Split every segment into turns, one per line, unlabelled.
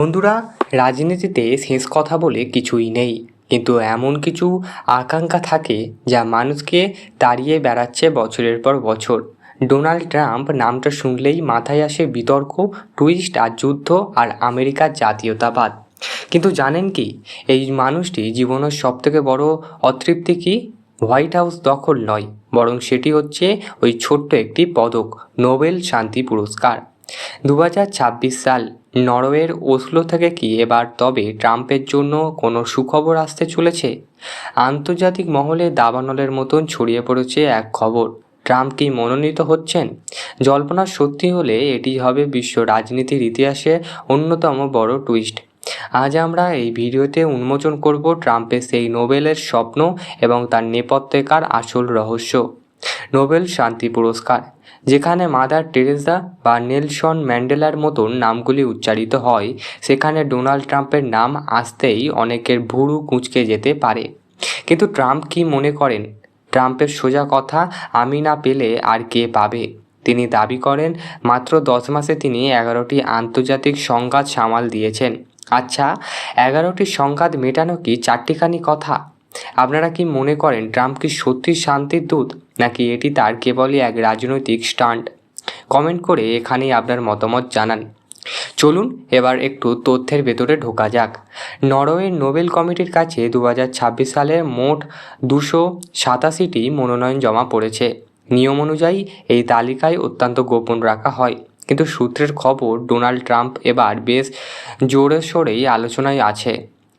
বন্ধুরা, রাজনীতিতে শেষ কথা বলে কিছুই নেই, কিন্তু এমন কিছু আকাঙ্ক্ষা থাকে যা মানুষকে তাড়িয়ে বেড়াচ্ছে বছরের পর বছর। ডোনাল্ড ট্রাম্প নামটা শুনলেই মাথায় আসে বিতর্ক, টুইস্ট আর যুদ্ধ আর আমেরিকার জাতীয়তাবাদ। কিন্তু জানেন কি, এই মানুষটি জীবনের সবথেকে বড় অতৃপ্তি কি? হোয়াইট হাউস দখল নয়, বরং সেটি হচ্ছে ওই ছোট্ট একটি পদক, নোবেল শান্তি পুরস্কার। 2026 সাল, নরওয়ের ওসলো থেকে কি এবার তবে ট্রাম্পের জন্য কোনো সুখবর আসতে চলেছে? আন্তর্জাতিক মহলে দাবানলের মতন ছড়িয়ে পড়েছে এক খবর, ট্রাম্প কি মনোনীত হচ্ছেন। জল্পনা সত্যি হলে এটি হবে বিশ্ব রাজনীতির ইতিহাসে অন্যতম বড় টুইস্ট। আজ আমরা এই ভিডিওতে উন্মোচন করব ট্রাম্পের সেই নোবেলের স্বপ্ন এবং তার নেপথ্যেকার আসল রহস্য। নোবেল শান্তি পুরস্কার, যেখানে মাদার টেরেসা বা নেলসন ম্যান্ডেলার মতন নামগুলি উচ্চারিত হয়, সেখানে ডোনাল্ড ট্রাম্পের নাম আসতেই অনেকের ভুরু কুঁচকে যেতে পারে। কিন্তু ট্রাম্প কি মনে করেন? ট্রাম্পের সোজা কথা, আমি না পেলে আর কে পাবে। তিনি দাবি করেন মাত্র 10 মাসে তিনি 11টি আন্তর্জাতিক সংঘাত সামাল দিয়েছেন। আচ্ছা, 11টি সংঘাত মেটানো কি চারটিখানি কথা? আপনারা কি মনে করেন ট্রাম্প কি সত্যি শান্তির দূত, নাকি এটি তার কেবলই এক রাজনৈতিক স্টান্ট? কমেন্ট করে এখানেই আপনার মতামত জানান। চলুন এবার একটু তথ্যের ভেতরে ঢোকা যাক। নরওয়ের নোবেল কমিটির কাছে 2026 সালে মোট 287টি মনোনয়ন জমা পড়েছে। নিয়ম অনুযায়ী এই তালিকায় অত্যন্ত গোপন রাখা হয়, কিন্তু সূত্রের খবর ডোনাল্ড ট্রাম্প এবার বেশ জোরে সোরেই আলোচনায় আছে।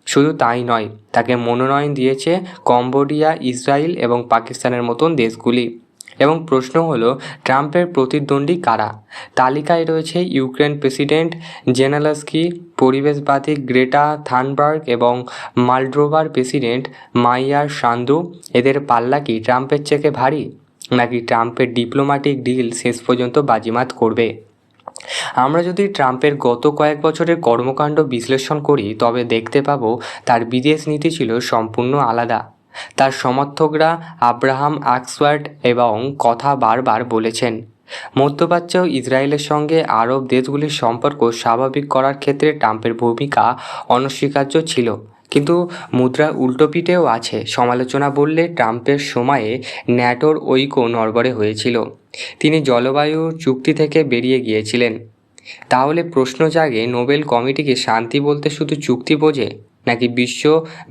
শুধু তাই নয়, তাকে মনোনয়ন দিয়েছে কম্বোডিয়া, ইসরায়েল এবং পাকিস্তানের মতন দেশগুলি। এবং প্রশ্ন হলো, ট্রাম্পের প্রতিদ্বন্দ্বী কারা? তালিকায় রয়েছে ইউক্রেন প্রেসিডেন্ট জেলেনস্কি, পরিবেশবাদী গ্রেটা থানবার্গ এবং মলদোভার প্রেসিডেন্ট মাইয়ার সান্দু। এদের পাল্লা কি ট্রাম্পের চেয়ে ভারী, নাকি ট্রাম্পের ডিপ্লোম্যাটিক ডিল শেষ পর্যন্ত বাজিমাত করবে? আমরা যদি ট্রাম্পের গত কয়েক বছরের কর্মকাণ্ড বিশ্লেষণ করি, তবে দেখতে পাবো তার বিদেশ নীতি ছিল সম্পূর্ণ আলাদা। তার সমর্থকরা আব্রাহাম আক্সওয়ার্ড এবং কথা বারবার বলেছেন, মধ্যপ্রাচ্য ও ইসরায়েলের সঙ্গে আরব দেশগুলির সম্পর্ক স্বাভাবিক করার ক্ষেত্রে ট্রাম্পের ভূমিকা অনস্বীকার্য ছিল। কিন্তু মুদ্রা উল্টোপিঠেও আছে। সমালোচনা বললে ট্রাম্পের সময়ে ন্যাটোর ঐক্য নড়বড়ে হয়েছিল, তিনি জলবায়ু চুক্তি থেকে বেরিয়ে গিয়েছিলেন। তাহলে প্রশ্ন জাগে, নোবেল কমিটি কি শান্তি বলতে শুধু চুক্তি বোঝে, নাকি বিশ্ব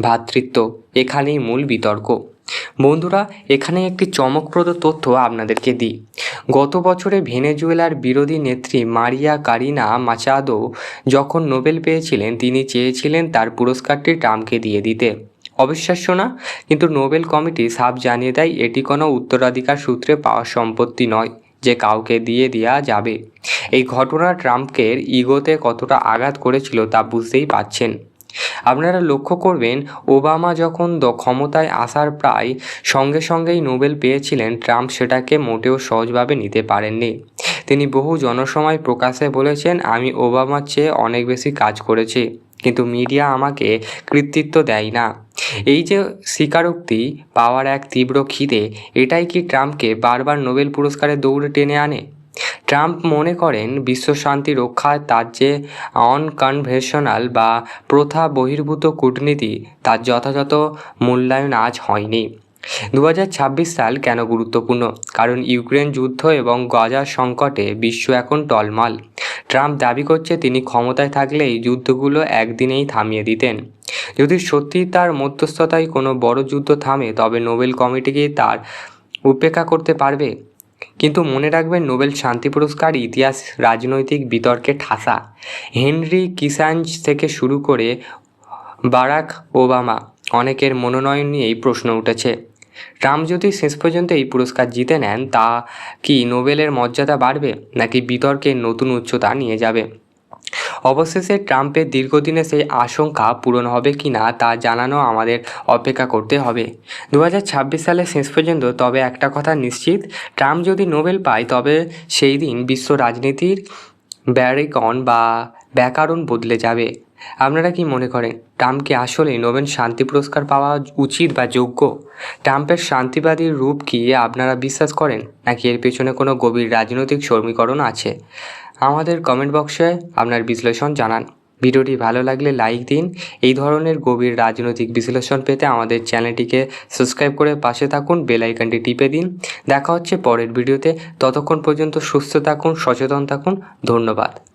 ভ্রাতৃত্ব? এখানেই মূল বিতর্ক। বন্ধুরা, এখানে একটি চমকপ্রদ তথ্য আপনাদেরকে দিই। গত বছরে ভেনেজুয়েলার বিরোধী নেত্রী মারিয়া কারিনা মাচাদো যখন নোবেল পেয়েছিলেন, তিনি চেয়েছিলেন তার পুরস্কারটি ট্রাম্পকে দিয়ে দিতে। অবিশ্বাস্য না? কিন্তু নোবেল কমিটি সাফ জানিয়ে দেয় এটি কোনো উত্তরাধিকার সূত্রে পাওয়া সম্পত্তি নয় যে কাউকে দিয়ে দেওয়া যাবে। এই ঘটনা ট্রাম্পকের ইগোতে কতটা আঘাত করেছিল তা বুঝতেই পারছেন। আপনারা লক্ষ্য করবেন, ওবামা যখন ক্ষমতায় আসার প্রায় সঙ্গে সঙ্গেই নোবেল পেয়েছিলেন, ট্রাম্প সেটাকে মোটেও সহজভাবে নিতে পারেননি। তিনি বহু জনসময় প্রকাশ্যে বলেছেন, আমি ওবামার চেয়ে অনেক বেশি কাজ করেছি, কিন্তু মিডিয়া আমাকে কৃতিত্ব দেয় না। এই যে স্বীকারোক্তি পাওয়ার এক তীব্র খিদে, এটাই কি ট্রাম্পকে বারবার নোবেল পুরস্কারের দৌড়ে টেনে আনে? ট্রাম্প মনে করেন বিশ্বশান্তি রক্ষায় তার যে অনকনভেনশনাল বা প্রথা বহির্ভূত কূটনীতি, তার যথাযথ মূল্যায়ন আজ হয়নি। 2026 সাল কেন গুরুত্বপূর্ণ? কারণ ইউক্রেন যুদ্ধ এবং গাজা সংকটে বিশ্ব এখন টলমল। ট্রাম্প দাবি করছে তিনি ক্ষমতায় থাকলে এই যুদ্ধগুলো একদিনেই থামিয়ে দিতেন। যদি সত্যিই তার মধ্যস্থতায় কোনো বড় যুদ্ধ থামে, তবে নোবেল কমিটি কি তার উপেক্ষা করতে পারবে? কিন্তু মনে রাখবেন, নোবেল শান্তি পুরস্কার ইতিহাস রাজনৈতিক বিতর্কে ঠাসা। হেনরি কিসাঞ্জ থেকে শুরু করে বারাক ওবামা, অনেকের মনোনয়ন নিয়েই প্রশ্ন উঠেছে। ট্রাম্প যদি শেষ পর্যন্ত এই পুরস্কার জিতে নেন, তা কি নোবেলের মর্যাদা বাড়বে, নাকি বিতর্কের নতুন উচ্চতা নিয়ে যাবে? অবশেষে ট্রাম্পের দীর্ঘদিনের সেই আশঙ্কা পূরণ হবে কি না তা জানানো আমাদের অপেক্ষা করতে হবে 2026 সালে শেষ পর্যন্ত। তবে একটা কথা নিশ্চিত, ট্রাম্প যদি নোবেল পায়, তবে সেই দিন বিশ্ব রাজনীতির ব্যাকরণ বদলে যাবে। আপনারা কি মনে করেন, ট্রাম্প কি আসলে নোবেল শান্তি পুরস্কার পাওয়া উচিত বা যোগ্য? ট্রাম্পের শান্তিবাদী রূপ কি আপনারা বিশ্বাস করেন, নাকি এর পেছনে কোনো গভীর রাজনৈতিক সমীকরণ আছে? আমাদের কমেন্ট বক্সে আপনার বিশ্লেষণ জানান। ভিডিওটি ভালো লাগলে লাইক দিন। এই ধরনের গভীর রাজনৈতিক বিশ্লেষণ পেতে আমাদের চ্যানেলটিকে সাবস্ক্রাইব করে পাশে থাকুন, বেল আইকনটি টিপে দিন। দেখা হচ্ছে পরের ভিডিওতে। ততক্ষণ পর্যন্ত সুস্থ থাকুন, সচেতন থাকুন। ধন্যবাদ।